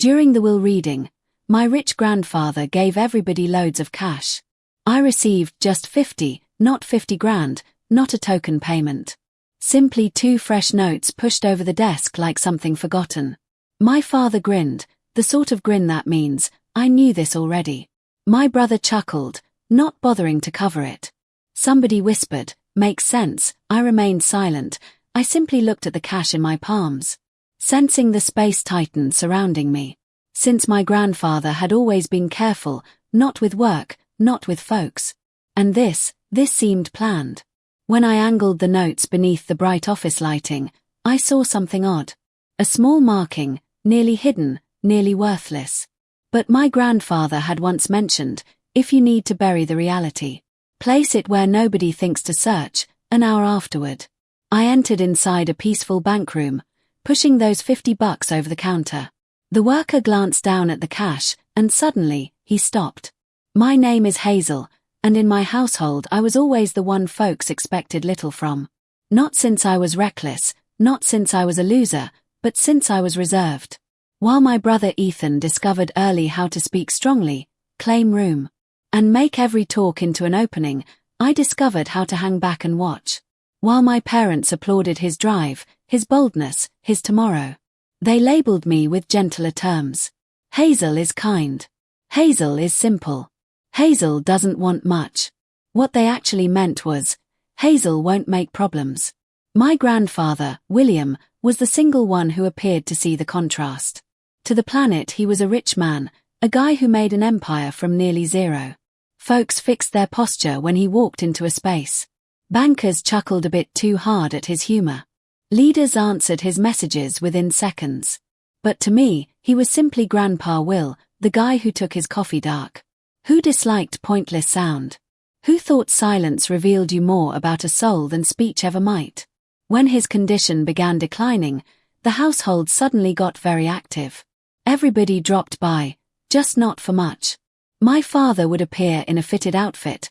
During the will reading, my rich grandfather gave everybody loads of cash. I received just 50, not 50 grand, not a token payment. Simply 2 fresh notes pushed over the desk like something forgotten. My father grinned, the sort of grin that means, I knew this already. My brother chuckled, not bothering to cover it. Somebody whispered, makes sense. I remained silent. I simply looked at the cash in my palms, sensing the space tighten surrounding me. Since my grandfather had always been careful, not with work, not with folks. And this seemed planned. When I angled the notes beneath the bright office lighting, I saw something odd. A small marking, nearly hidden, nearly worthless. But my grandfather had once mentioned, if you need to bury the reality, place it where nobody thinks to search. An hour afterward, I entered inside a peaceful bank room, pushing those $50 over the counter. The worker glanced down at the cash, and suddenly, he stopped. My name is Hazel, and in my household I was always the one folks expected little from. Not since I was reckless, not since I was a loser, but since I was reserved. While my brother Ethan discovered early how to speak strongly, claim room, and make every talk into an opening, I discovered how to hang back and watch. While my parents applauded his drive, his boldness, his tomorrow, they labeled me with gentler terms. Hazel is kind. Hazel is simple. Hazel doesn't want much. What they actually meant was, Hazel won't make problems. My grandfather, William, was the single one who appeared to see the contrast. To the planet he was a rich man, a guy who made an empire from nearly zero. Folks fixed their posture when he walked into a space. Bankers chuckled a bit too hard at his humor. Leaders answered his messages within seconds. But to me, he was simply Grandpa Will, the guy who took his coffee dark. Who disliked pointless sound? Who thought silence revealed you more about a soul than speech ever might? When his condition began declining, the household suddenly got very active. Everybody dropped by, just not for much. My father would appear in a fitted outfit,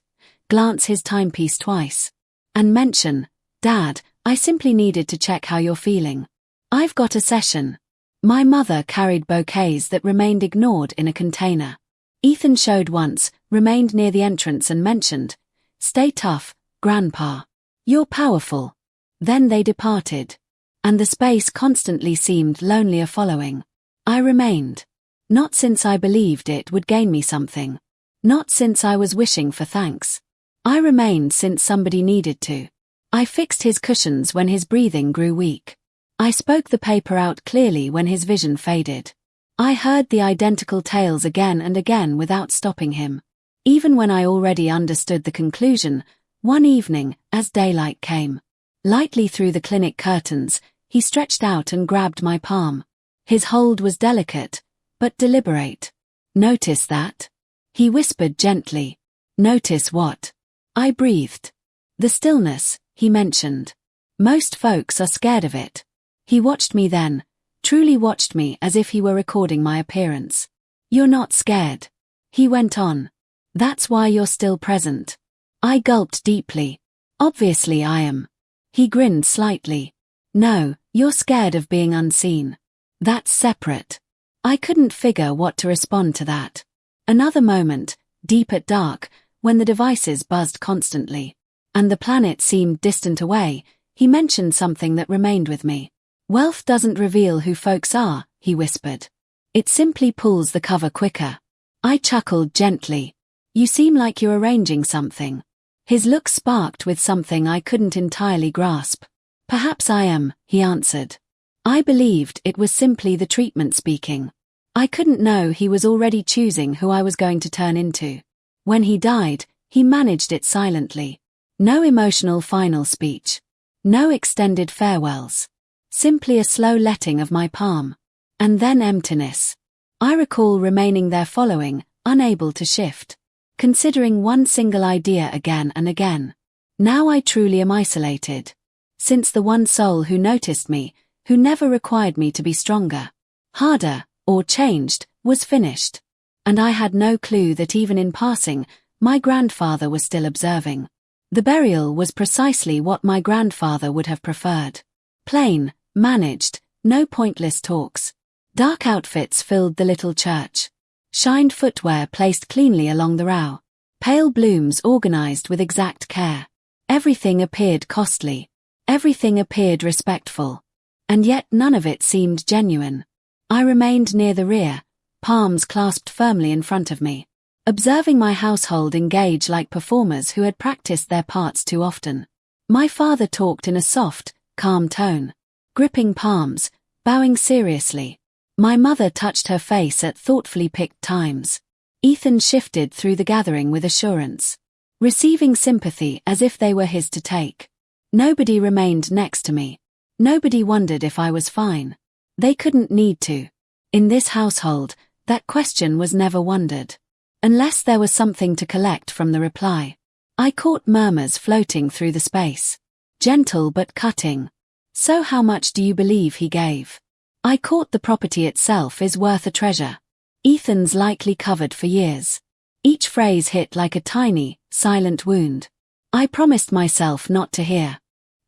glance his timepiece twice, and mention, Dad, I simply needed to check how you're feeling. I've got a session. My mother carried bouquets that remained ignored in a container. Ethan showed once, remained near the entrance and mentioned, Stay tough, Grandpa. You're powerful. Then they departed. And the space constantly seemed lonelier following. I remained. Not since I believed it would gain me something. Not since I was wishing for thanks. I remained since somebody needed to. I fixed his cushions when his breathing grew weak. I spoke the paper out clearly when his vision faded. I heard the identical tales again and again without stopping him. Even when I already understood the conclusion, one evening, as daylight came, lightly through the clinic curtains, he stretched out and grabbed my palm. His hold was delicate, but deliberate. Notice that? He whispered gently. Notice what? I breathed. The stillness, he mentioned. Most folks are scared of it. He watched me then, truly watched me as if he were recording my appearance. You're not scared. He went on. That's why you're still present. I gulped deeply. Obviously I am. He grinned slightly. No, you're scared of being unseen. That's separate. I couldn't figure what to respond to that. Another moment, deep at dark, when the devices buzzed constantly, and the planet seemed distant away, he mentioned something that remained with me. Wealth doesn't reveal who folks are, he whispered. It simply pulls the cover quicker. I chuckled gently. You seem like you're arranging something. His look sparked with something I couldn't entirely grasp. Perhaps I am, he answered. I believed it was simply the treatment speaking. I couldn't know he was already choosing who I was going to turn into. When he died, he managed it silently. No emotional final speech. No extended farewells. Simply a slow letting of my palm. And then emptiness. I recall remaining there following, unable to shift. Considering one single idea again and again. Now I truly am isolated. Since the one soul who noticed me, who never required me to be stronger, harder, or changed, was finished. And I had no clue that even in passing, my grandfather was still observing. The burial was precisely what my grandfather would have preferred. Plain, managed, no pointless talks. Dark outfits filled the little church. Shined footwear placed cleanly along the row. Pale blooms organized with exact care. Everything appeared costly. Everything appeared respectful. And yet none of it seemed genuine. I remained near the rear, palms clasped firmly in front of me, observing my household engage like performers who had practiced their parts too often. My father talked in a soft, calm tone, gripping palms, bowing seriously. My mother touched her face at thoughtfully picked times. Ethan shifted through the gathering with assurance, receiving sympathy as if they were his to take. Nobody remained next to me. Nobody wondered if I was fine. They couldn't need to. In this household, that question was never wondered. Unless there was something to collect from the reply. I caught murmurs floating through the space. Gentle but cutting. So how much do you believe he gave? I caught the property itself is worth a treasure. Ethan's likely covered for years. Each phrase hit like a tiny, silent wound. I promised myself not to hear.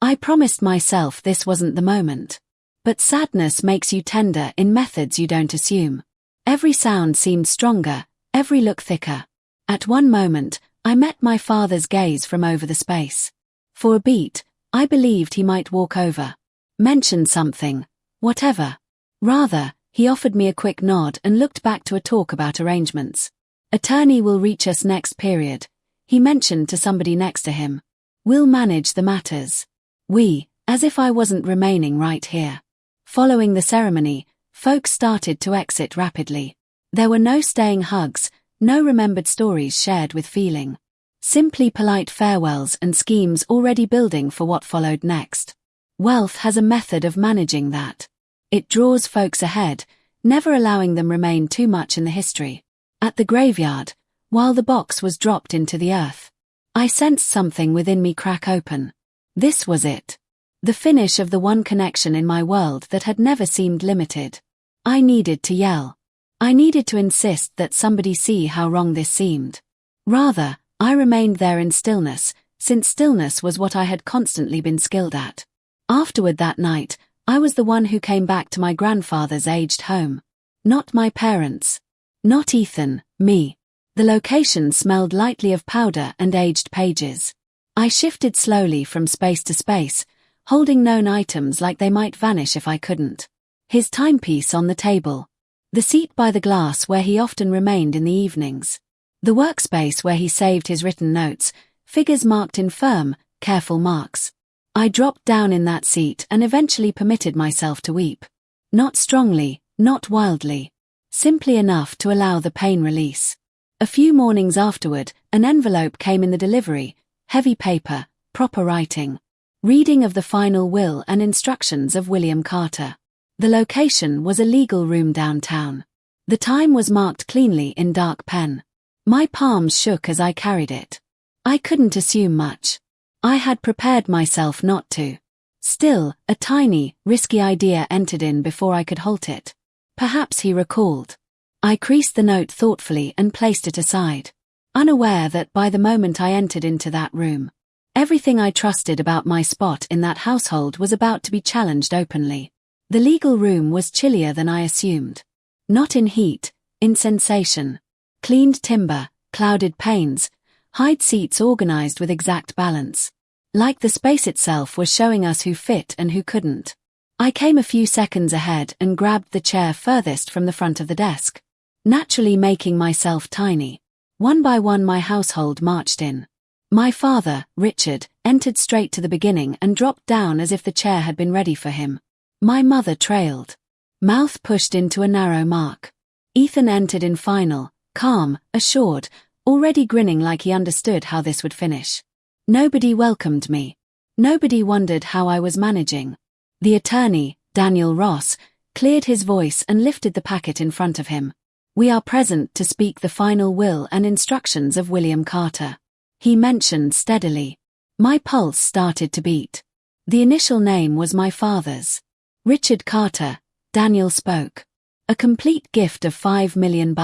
I promised myself this wasn't the moment. But sadness makes you tender in methods you don't assume. Every sound seemed stronger, every look thicker. At one moment, I met my father's gaze from over the space. For a beat, I believed he might walk over. Mention something. Whatever. Rather, he offered me a quick nod and looked back to a talk about arrangements. Attorney will reach us next period. He mentioned to somebody next to him. We'll manage the matters. We, as if I wasn't remaining right here. Following the ceremony, folks started to exit rapidly. There were no staying hugs, no remembered stories shared with feeling. Simply polite farewells and schemes already building for what followed next. Wealth has a method of managing that. It draws folks ahead, never allowing them remain too much in the history. At the graveyard, while the box was dropped into the earth, I sensed something within me crack open. This was it. The finish of the one connection in my world that had never seemed limited. I needed to yell. I needed to insist that somebody see how wrong this seemed. Rather, I remained there in stillness, since stillness was what I had constantly been skilled at. Afterward that night, I was the one who came back to my grandfather's aged home. Not my parents. Not Ethan, me. The location smelled lightly of powder and aged pages. I shifted slowly from space to space, holding known items like they might vanish if I couldn't. His timepiece on the table. The seat by the glass where he often remained in the evenings. The workspace where he saved his written notes, figures marked in firm, careful marks. I dropped down in that seat and eventually permitted myself to weep. Not strongly, not wildly. Simply enough to allow the pain release. A few mornings afterward, an envelope came in the delivery, heavy paper, proper writing. Reading of the final will and instructions of William Carter. The location was a legal room downtown. The time was marked cleanly in dark pen. My palms shook as I carried it. I couldn't assume much. I had prepared myself not to. Still, a tiny, risky idea entered in before I could halt it. Perhaps he recalled. I creased the note thoughtfully and placed it aside, unaware that by the moment I entered into that room, everything I trusted about my spot in that household was about to be challenged openly. The legal room was chillier than I assumed. Not in heat, in sensation. Cleaned timber, clouded panes, hide seats organized with exact balance. Like the space itself was showing us who fit and who couldn't. I came a few seconds ahead and grabbed the chair furthest from the front of the desk, naturally making myself tiny. One by one my household marched in. My father, Richard, entered straight to the beginning and dropped down as if the chair had been ready for him. My mother trailed. Mouth pushed into a narrow mark. Ethan entered in final, calm, assured, already grinning like he understood how this would finish. Nobody welcomed me. Nobody wondered how I was managing. The attorney, Daniel Ross, cleared his voice and lifted the packet in front of him. We are present to speak the final will and instructions of William Carter. He mentioned steadily. My pulse started to beat. The initial name was my father's. Richard Carter, Daniel spoke. A complete gift of $5 million.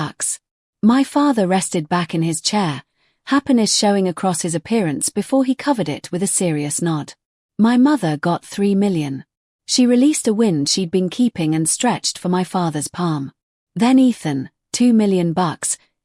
My father rested back in his chair, happiness showing across his appearance before he covered it with a serious nod. My mother got $3 million. She released a wind she'd been keeping and stretched for my father's palm. Then Ethan, $2 million,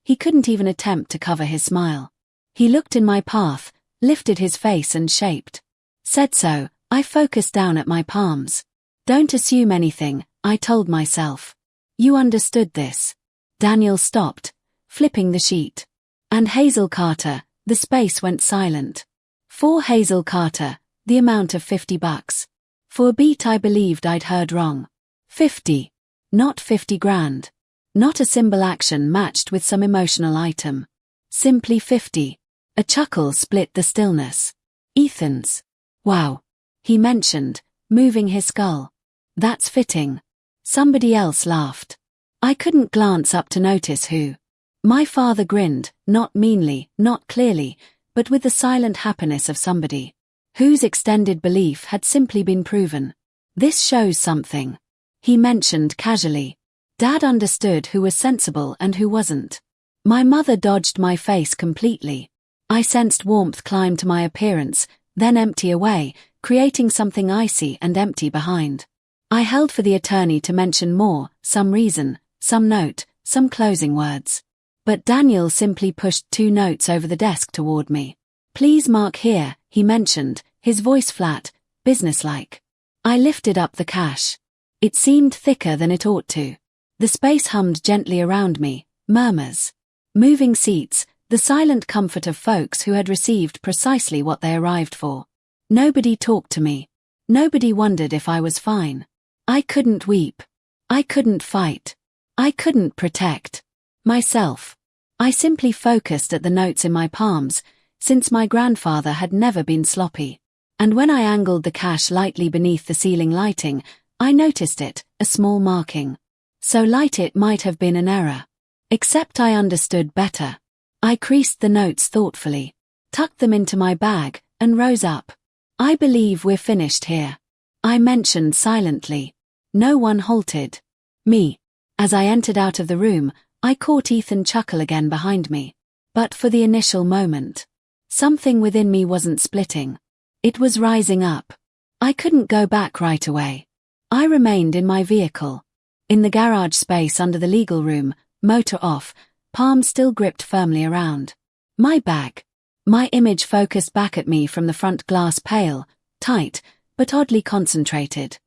he couldn't even attempt to cover his smile. He looked in my path, lifted his face and shaped. Said so, I focused down at my palms. Don't assume anything, I told myself. You understood this. Daniel stopped, flipping the sheet. And Hazel Carter, the space went silent. For Hazel Carter, the amount of $50. For a beat I believed I'd heard wrong. 50. Not 50 grand. Not a symbol action matched with some emotional item. Simply 50. A chuckle split the stillness. Ethan's. Wow. He mentioned, moving his skull. That's fitting. Somebody else laughed. I couldn't glance up to notice who. My father grinned, not meanly, not clearly, but with the silent happiness of somebody whose extended belief had simply been proven. This shows something. He mentioned casually. Dad understood who was sensible and who wasn't. My mother dodged my face completely. I sensed warmth climb to my appearance, then empty away, creating something icy and empty behind. I held for the attorney to mention more, some reason, some note, some closing words. But Daniel simply pushed 2 notes over the desk toward me. Please mark here, he mentioned, his voice flat, businesslike. I lifted up the cash. It seemed thicker than it ought to. The space hummed gently around me, murmurs. Moving seats, the silent comfort of folks who had received precisely what they arrived for. Nobody talked to me. Nobody wondered if I was fine. I couldn't weep. I couldn't fight. I couldn't protect myself. I simply focused at the notes in my palms, since my grandfather had never been sloppy. And when I angled the cash lightly beneath the ceiling lighting, I noticed it, a small marking. So light it might have been an error. Except I understood better. I creased the notes thoughtfully, tucked them into my bag, and rose up. I believe we're finished here. I mentioned silently. No one halted. Me. As I entered out of the room, I caught Ethan chuckle again behind me. But for the initial moment, something within me wasn't splitting. It was rising up. I couldn't go back right away. I remained in my vehicle. In the garage space under the legal room, motor off, palms still gripped firmly around my bag. My image focused back at me from the front glass, pale, tight, but oddly concentrated.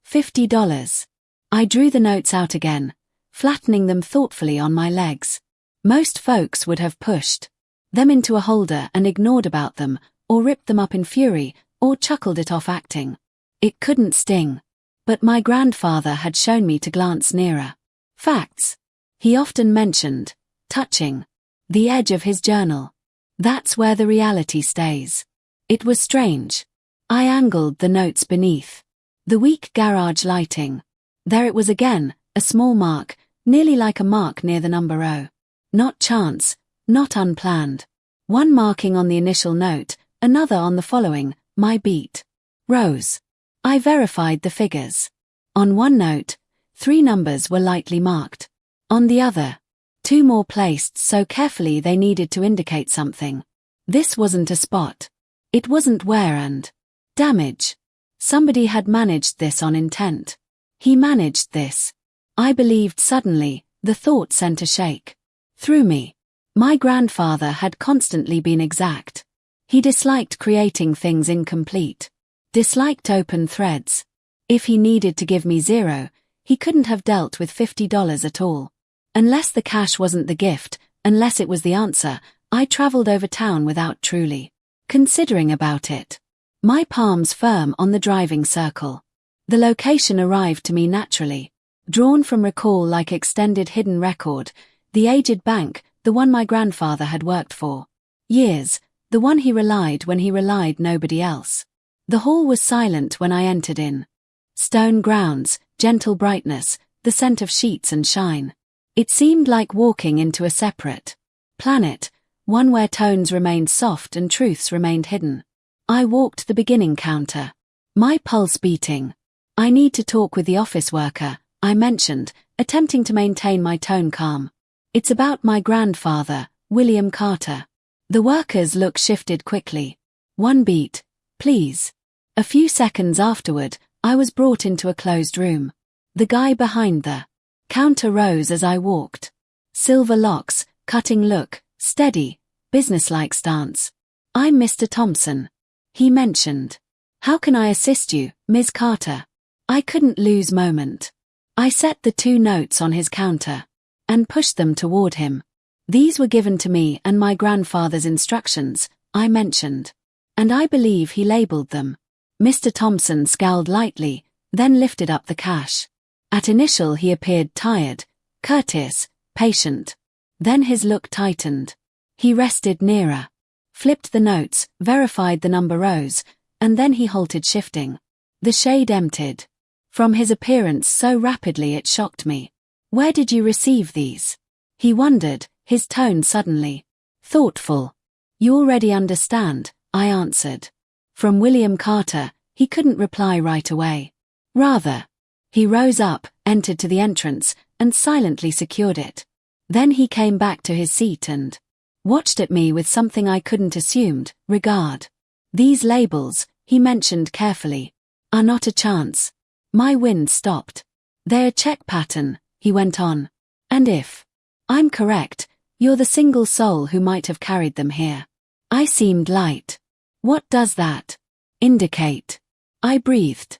$50. I drew the notes out again, flattening them thoughtfully on my legs. Most folks would have pushed them into a holder and ignored about them, or ripped them up in fury, or chuckled it off acting. It couldn't sting. But my grandfather had shown me to glance nearer. Facts. He often mentioned, touching the edge of his journal. That's where the reality stays. It was strange. I angled the notes beneath the weak garage lighting. There it was again, a small mark, nearly like a mark near the number O. Not chance, not unplanned. One marking on the initial note, another on the following, my beat. Rose. I verified the figures. On one note, 3 numbers were lightly marked. On the other, 2 more placed so carefully they needed to indicate something. This wasn't a spot. It wasn't wear and damage. Somebody had managed this on intent. He managed this. I believed suddenly, the thought sent a shake through me. My grandfather had constantly been exact. He disliked creating things incomplete. Disliked open threads. If he needed to give me 0, he couldn't have dealt with $50 at all. Unless the cash wasn't the gift, unless it was the answer, I traveled over town without truly considering about it. My palms firm on the driving circle. The location arrived to me naturally, drawn from recall like extended hidden record, the aged bank, the one my grandfather had worked for years, the one he relied when he relied nobody else. The hall was silent when I entered in. Stone grounds, gentle brightness, the scent of sheets and shine. It seemed like walking into a separate planet, one where tones remained soft and truths remained hidden. I walked the beginning counter. My pulse beating. I need to talk with the office worker, I mentioned, attempting to maintain my tone calm. It's about my grandfather, William Carter. The worker's look shifted quickly. 1 beat, please. A few seconds afterward, I was brought into a closed room. The guy behind the counter rose as I walked. Silver locks, cutting look, steady, businesslike stance. "I'm Mr. Thompson," he mentioned. "How can I assist you, Ms. Carter?" I couldn't lose moment. I set the 2 notes on his counter and pushed them toward him. "These were given to me and my grandfather's instructions," I mentioned. "And I believe he labeled them." Mr. Thompson scowled lightly, then lifted up the cash. At initial he appeared tired, courteous, patient. Then his look tightened. He rested nearer, flipped the notes, verified the number rows, and then he halted, shifting. The shade emptied. From his appearance so rapidly it shocked me. "Where did you receive these?" he wondered, his tone suddenly thoughtful. "You already understand," I answered. "From William Carter." He couldn't reply right away. "Rather." He rose up, entered to the entrance, and silently secured it. Then he came back to his seat and watched at me with something I couldn't assumed, regard. "These labels," he mentioned carefully, "are not a chance." My wind stopped. "They're a check pattern," he went on. "And if I'm correct, you're the single soul who might have carried them here." I seemed light. "What does that indicate?" I breathed.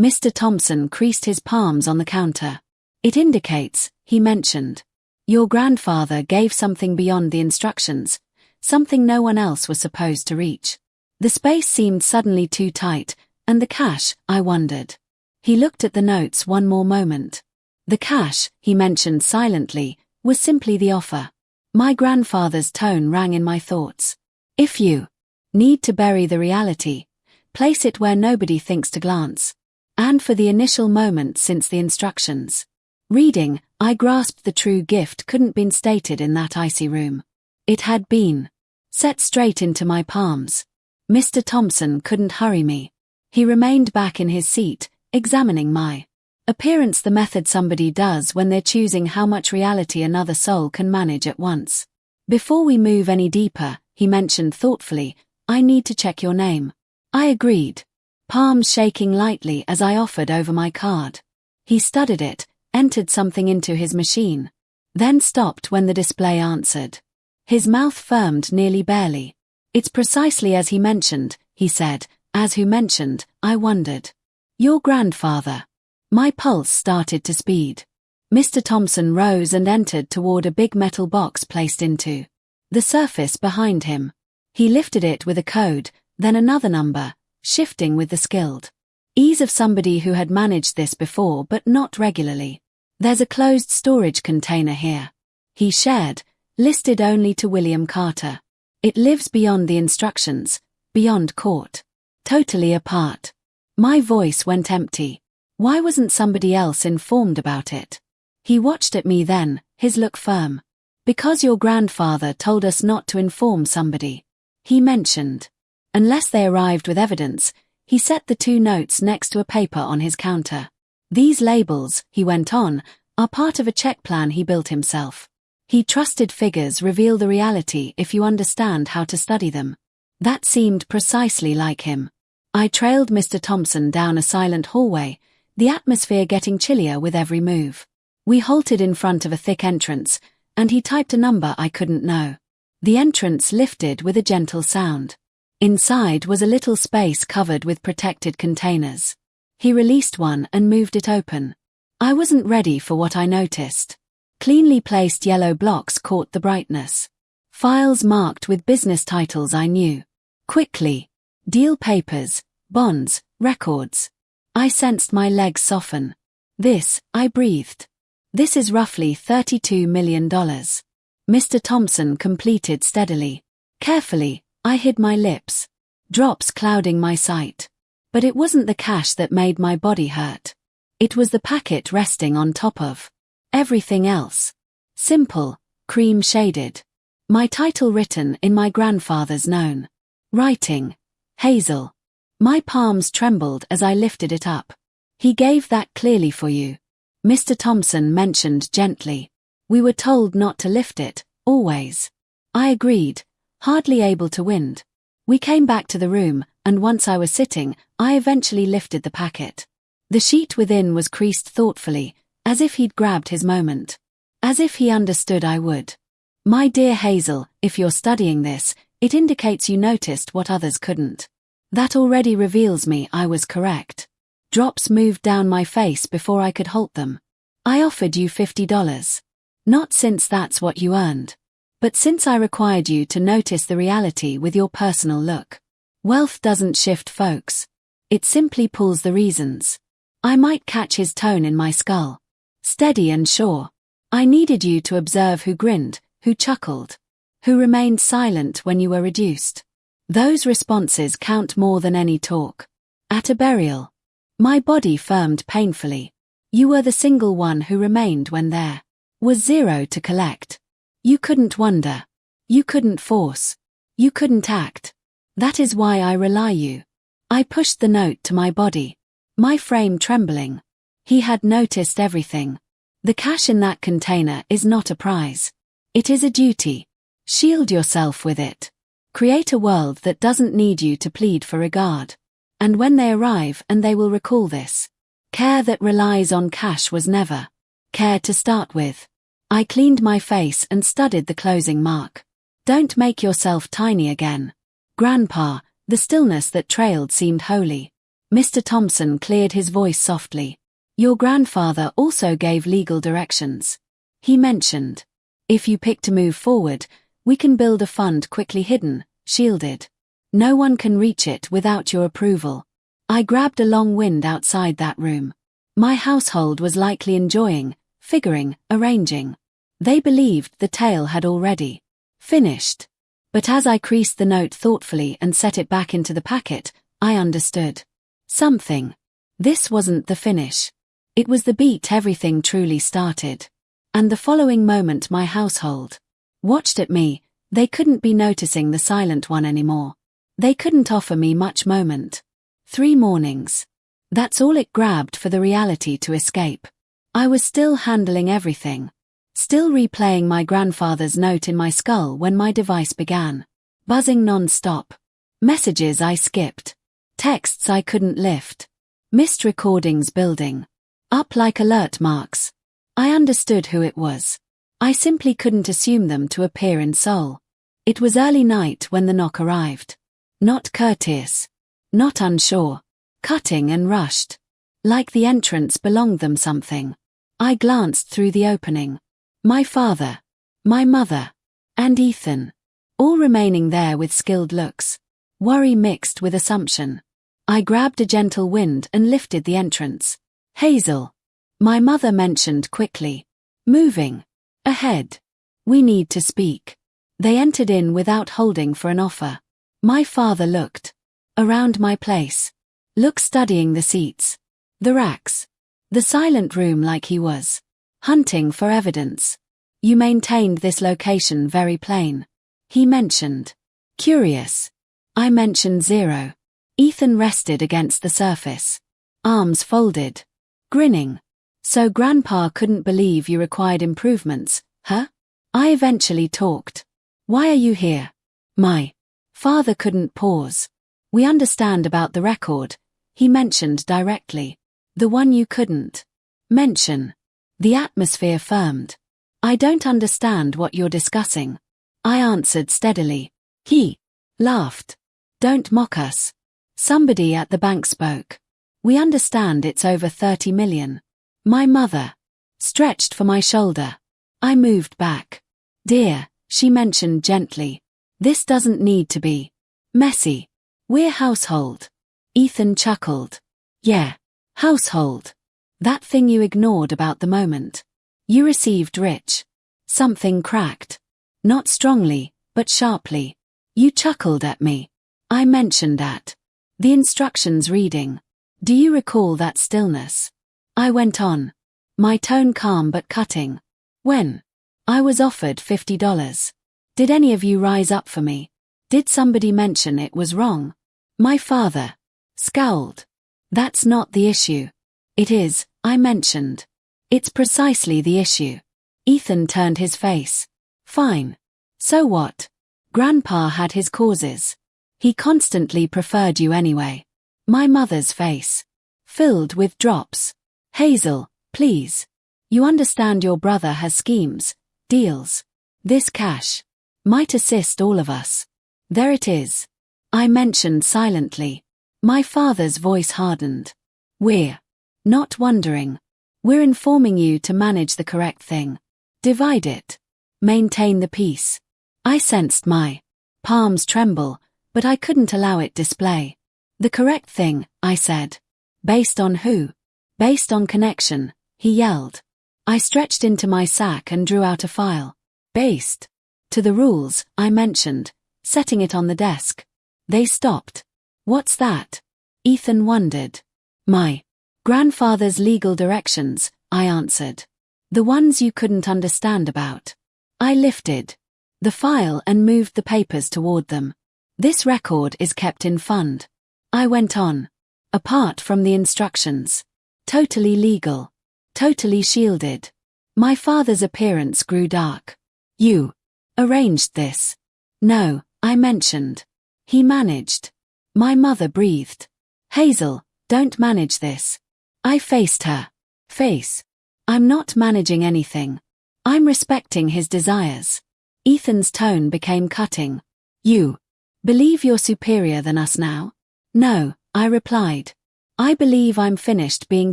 Mr. Thompson creased his palms on the counter. "It indicates," he mentioned, "your grandfather gave something beyond the instructions, something no one else was supposed to reach." The space seemed suddenly too tight, and the cash, I wondered. He looked at the notes one more moment. "The cash," he mentioned silently, "was simply the offer." My grandfather's tone rang in my thoughts. "If you need to bury the reality, place it where nobody thinks to glance." And for the initial moment since the instructions reading, I grasped the true gift couldn't been stated in that icy room. It had been set straight into my palms. Mr. Thompson couldn't hurry me. He remained back in his seat, examining my appearance, the method somebody does when they're choosing how much reality another soul can manage at once. "Before we move any deeper," he mentioned thoughtfully, "I need to check your name." I agreed, palms shaking lightly as I offered over my card. He studied it, entered something into his machine, then stopped when the display answered. His mouth firmed nearly barely. "It's precisely as he mentioned," he said. "As who mentioned?" I wondered. "Your grandfather." My pulse started to speed. Mr. Thompson rose and entered toward a big metal box placed into the surface behind him. He lifted it with a code, then another number, shifting with the skilled ease of somebody who had managed this before but not regularly. "There's a closed storage container here," he shared, "listed only to William Carter. It lives beyond the instructions, beyond court. Totally apart." My voice went empty. Why wasn't somebody else informed about it? He watched at me then, his look firm. "Because your grandfather told us not to inform somebody," he mentioned. Unless they arrived with evidence. He set the 2 notes next to a paper on his counter. "These labels," he went on, "are part of a check plan he built himself. He trusted figures reveal the reality if you understand how to study them." That seemed precisely like him. I trailed Mr. Thompson down a silent hallway, the atmosphere getting chillier with every move. We halted in front of a thick entrance, and he typed a number I couldn't know. The entrance lifted with a gentle sound. Inside was a little space covered with protected containers. He released one and moved it open. I wasn't ready for what I noticed. Cleanly placed yellow blocks caught the brightness. Files marked with business titles I knew. Quickly. Deal papers, bonds, records. I sensed my legs soften. "This," I breathed. "This is roughly $32 million. Mr. Thompson completed steadily. Carefully, I hid my lips. Drops clouding my sight. But it wasn't the cash that made my body hurt. It was the packet resting on top of everything else. Simple, cream-shaded. My title written in my grandfather's known writing. Hazel. My palms trembled as I lifted it up. "He gave that clearly for you," Mr. Thompson mentioned gently. "We were told not to lift it, always." I agreed, hardly able to wind. We came back to the room, and once I was sitting, I eventually lifted the packet. The sheet within was creased thoughtfully, as if he'd grabbed his moment. As if he understood I would. My dear Hazel, if you're studying this, it indicates you noticed what others couldn't. That already reveals me I was correct. Drops moved down my face before I could halt them. I offered you $50. Not since that's what you earned. But since I required you to notice the reality with your personal look. Wealth doesn't shift folks. It simply pulls the reasons. I might catch his tone in my skull. Steady and sure. I needed you to observe who grinned, who chuckled, who remained silent when you were reduced. Those responses count more than any talk. At a burial. My body firmed painfully. You were the single one who remained when there was zero to collect. You couldn't wonder. You couldn't force. You couldn't act. That is why I rely you. I pushed the note to my body. My frame trembling. He had noticed everything. The cash in that container is not a prize. It is a duty. Shield yourself with it. Create a world that doesn't need you to plead for regard. And when they arrive, and they will recall this. Care that relies on cash was never care to start with. I cleaned my face and studied the closing mark. Don't make yourself tiny again. Grandpa, the stillness that trailed seemed holy. Mr. Thompson cleared his voice softly. Your grandfather also gave legal directions. He mentioned, if you pick to move forward, we can build a fund quickly hidden, shielded. No one can reach it without your approval. I grabbed a long wind outside that room. My household was likely enjoying, figuring, arranging. They believed the tale had already finished. But as I creased the note thoughtfully and set it back into the packet, I understood something. This wasn't the finish. It was the beat everything truly started. And the following moment my household watched at me. They couldn't be noticing the silent one anymore. They couldn't offer me much moment. 3 mornings. That's all it grabbed for the reality to escape. I was still handling everything. Still replaying my grandfather's note in my skull when my device began. Buzzing non-stop. Messages I skipped. Texts I couldn't lift. Missed recordings building. Up like alert marks. I understood who it was. I simply couldn't assume them to appear in Seoul. It was early night when the knock arrived. Not courteous. Not unsure. Cutting and rushed. Like the entrance belonged them something. I glanced through the opening. My father. My mother. And Ethan. All remaining there with skilled looks. Worry mixed with assumption. I grabbed a gentle wind and lifted the entrance. Hazel. My mother mentioned quickly. Moving. Ahead. We need to speak. They entered in without holding for an offer. My father looked around my place. Looked studying the seats. The racks. The silent room like he was hunting for evidence. You maintained this location very plain. He mentioned. Curious. I mentioned 0. Ethan rested against the surface. Arms folded. Grinning. So Grandpa couldn't believe you required improvements, huh? I eventually talked. Why are you here? My father couldn't pause. We understand about the record, he mentioned directly. The one you couldn't mention. The atmosphere firmed. I don't understand what you're discussing. I answered steadily. He laughed. Don't mock us. Somebody at the bank spoke. We understand it's over 30 million. My mother stretched for my shoulder. I moved back. Dear, she mentioned gently. This doesn't need to be messy. We're household. Ethan chuckled. Yeah, household. That thing you ignored about the moment. You received rich. Something cracked. Not strongly, but sharply. You chuckled at me. I mentioned that. The instructions reading. Do you recall that stillness? I went on. My tone calm but cutting. When? I was offered $50. Did any of you rise up for me? Did somebody mention it was wrong? My father scowled. That's not the issue. It is, I mentioned. It's precisely the issue. Ethan turned his face. Fine. So what? Grandpa had his causes. He constantly preferred you anyway. My mother's face filled with drops. Hazel, please. You understand your brother has schemes, deals. This cash might assist all of us. There it is. I mentioned silently. My father's voice hardened. We're not wondering. We're informing you to manage the correct thing. Divide it. Maintain the peace. I sensed my palms tremble, but I couldn't allow it display. The correct thing, I said. Based on who? Based on connection, he yelled. I stretched into my sack and drew out a file. Based to the rules, I mentioned, setting it on the desk. They stopped. What's that? Ethan wondered. My grandfather's legal directions, I answered. The ones you couldn't understand about. I lifted the file and moved the papers toward them. This record is kept in fund. I went on. Apart from the instructions. Totally legal. Totally shielded. My father's appearance grew dark. You arranged this. No, I mentioned. He managed. My mother breathed. Hazel, don't manage this. I faced her. Face. I'm not managing anything. I'm respecting his desires. Ethan's tone became cutting. You believe you're superior than us now? No, I replied. I believe I'm finished being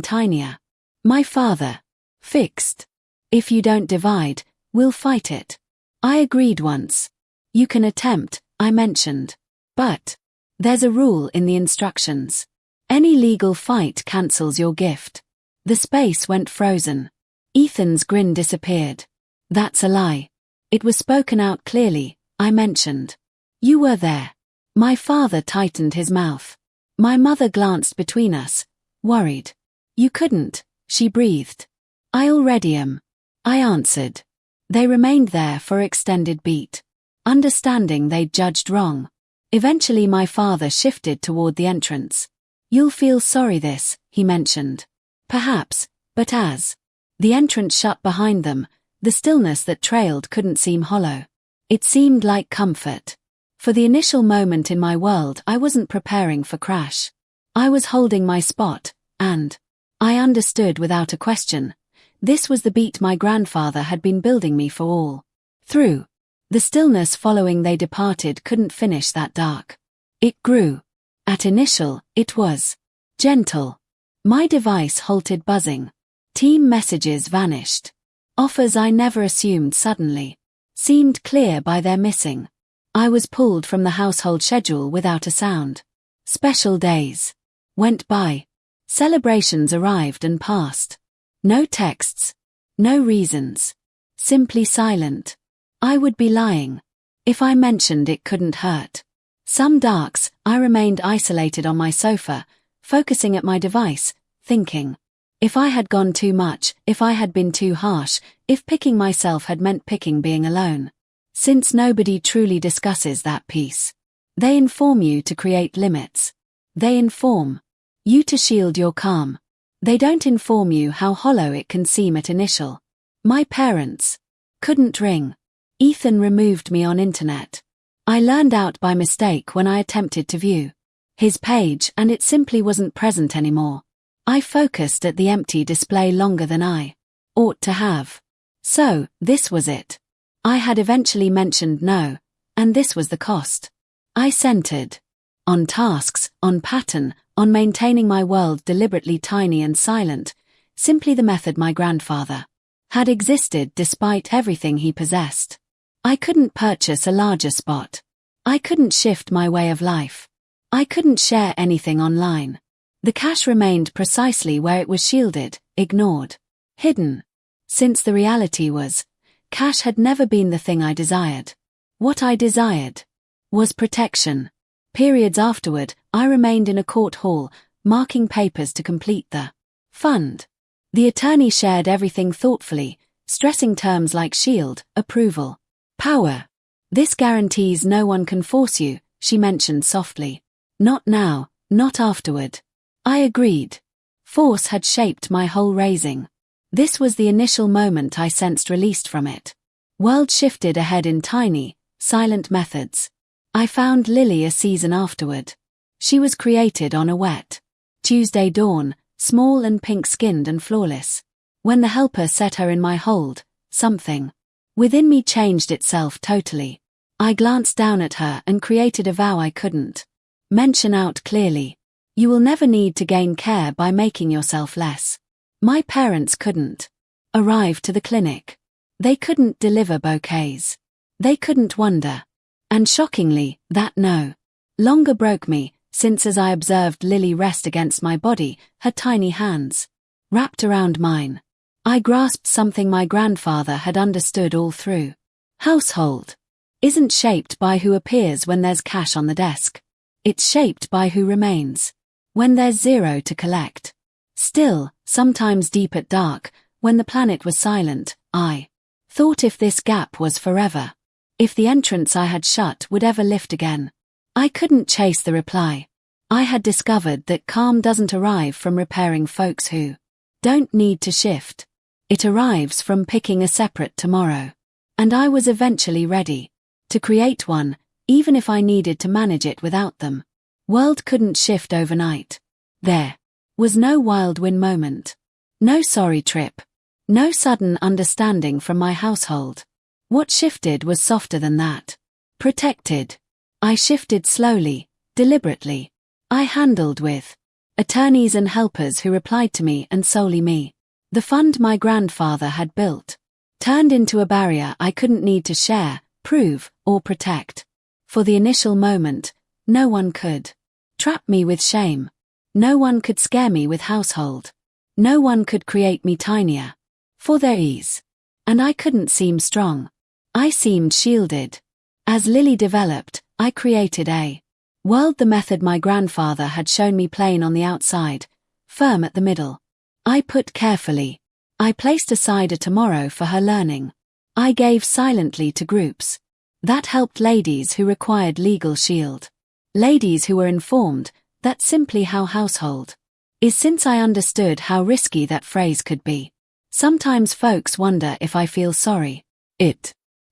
tinier. My father. Fixed. If you don't divide, we'll fight it. I agreed once. You can attempt, I mentioned. But there's a rule in the instructions. Any legal fight cancels your gift. The space went frozen. Ethan's grin disappeared. That's a lie. It was spoken out clearly, I mentioned. You were there. My father tightened his mouth. My mother glanced between us, worried. You couldn't, she breathed. I already am. I answered. They remained there for extended beat. Understanding they'd judged wrong. Eventually my father shifted toward the entrance. You'll feel sorry this, he mentioned. Perhaps, but as the entrance shut behind them, the stillness that trailed couldn't seem hollow. It seemed like comfort. For the initial moment in my world I wasn't preparing for crash. I was holding my spot, and I understood without a question. This was the beat my grandfather had been building me for all through. The stillness following they departed couldn't finish that dark. It grew. At initial, it was gentle. My device halted buzzing. Team messages vanished. Offers I never assumed suddenly seemed clear by their missing. I was pulled from the household schedule without a sound. Special days went by. Celebrations arrived and passed. No texts. No reasons. Simply silent. I would be lying if I mentioned it couldn't hurt. Some darks, I remained isolated on my sofa, focusing at my device, thinking. If I had gone too much, if I had been too harsh, if picking myself had meant picking being alone. Since nobody truly discusses that piece. They inform you to create limits. They inform you to shield your calm. They don't inform you how hollow it can seem at initial. My parents couldn't ring. Ethan removed me on internet. I learned out by mistake when I attempted to view his page and it simply wasn't present anymore. I focused at the empty display longer than I ought to have. So, this was it. I had eventually mentioned no, and this was the cost. I centered on tasks, on pattern, on maintaining my world deliberately tiny and silent, simply the method my grandfather had existed despite everything he possessed. I couldn't purchase a larger spot. I couldn't shift my way of life. I couldn't share anything online. The cash remained precisely where it was shielded, ignored, hidden. Since the reality was, cash had never been the thing I desired. What I desired was protection. Periods afterward, I remained in a court hall, marking papers to complete the fund. The attorney shared everything thoughtfully, stressing terms like shield, approval, power. This guarantees no one can force you, she mentioned softly. Not now, not afterward. I agreed. Force had shaped my whole raising. This was the initial moment I sensed released from it. World shifted ahead in tiny, silent methods. I found Lily a season afterward. She was created on a wet Tuesday dawn, small and pink-skinned and flawless. When the helper set her in my hold, something within me changed itself totally. I glanced down at her and created a vow I couldn't mention out clearly. You will never need to gain care by making yourself less. My parents couldn't arrive to the clinic. They couldn't deliver bouquets. They couldn't wonder. And shockingly, that no longer broke me, since as I observed Lily rest against my body, her tiny hands wrapped around mine, I grasped something my grandfather had understood all through. Household isn't shaped by who appears when there's cash on the desk. It's shaped by who remains when there's zero to collect. Still, sometimes deep at dark, when the planet was silent, I thought if this gap was forever, if the entrance I had shut would ever lift again. I couldn't chase the reply. I had discovered that calm doesn't arrive from repairing folks who don't need to shift. It arrives from picking a separate tomorrow. And I was eventually ready to create one, even if I needed to manage it without them. World couldn't shift overnight. There was no wild win moment. No sorry trip. No sudden understanding from my household. What shifted was softer than that. Protected. I shifted slowly, deliberately. I handled with attorneys and helpers who replied to me and solely me. The fund my grandfather had built turned into a barrier I couldn't need to share, prove, or protect. For the initial moment, no one could trap me with shame. No one could scare me with household. No one could create me tinier for their ease. And I couldn't seem strong. I seemed shielded. As Lily developed, I created a world the method my grandfather had shown me plain on the outside, firm at the middle. I put carefully. I placed aside a tomorrow for her learning. I gave silently to groups that helped ladies who required legal shield. Ladies who were informed, that's simply how household is, since I understood how risky that phrase could be. Sometimes folks wonder if I feel sorry.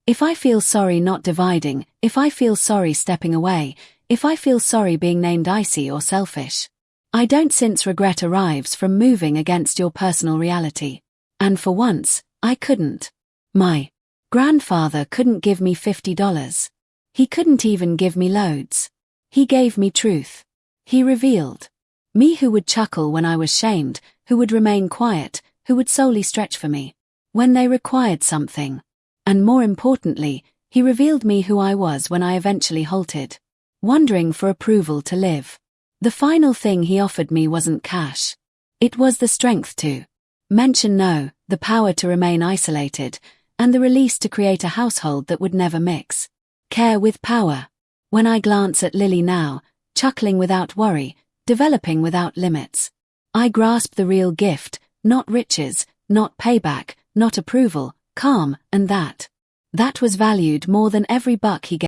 If I feel sorry not dividing, if I feel sorry stepping away, if I feel sorry being named icy or selfish. I don't, since regret arrives from moving against your personal reality. And for once, I couldn't. My grandfather couldn't give me $50. He couldn't even give me loads. He gave me truth. He revealed me, who would chuckle when I was shamed, who would remain quiet, who would solely stretch for me when they required something. And more importantly, he revealed me who I was when I eventually halted, wondering for approval to live. The final thing he offered me wasn't cash. It was the strength to mention no, the power to remain isolated, and the release to create a household that would never mix care with power. When I glance at Lily now, chuckling without worry, developing without limits, I grasp the real gift, not riches, not payback, not approval, calm, and that was valued more than every buck he gave.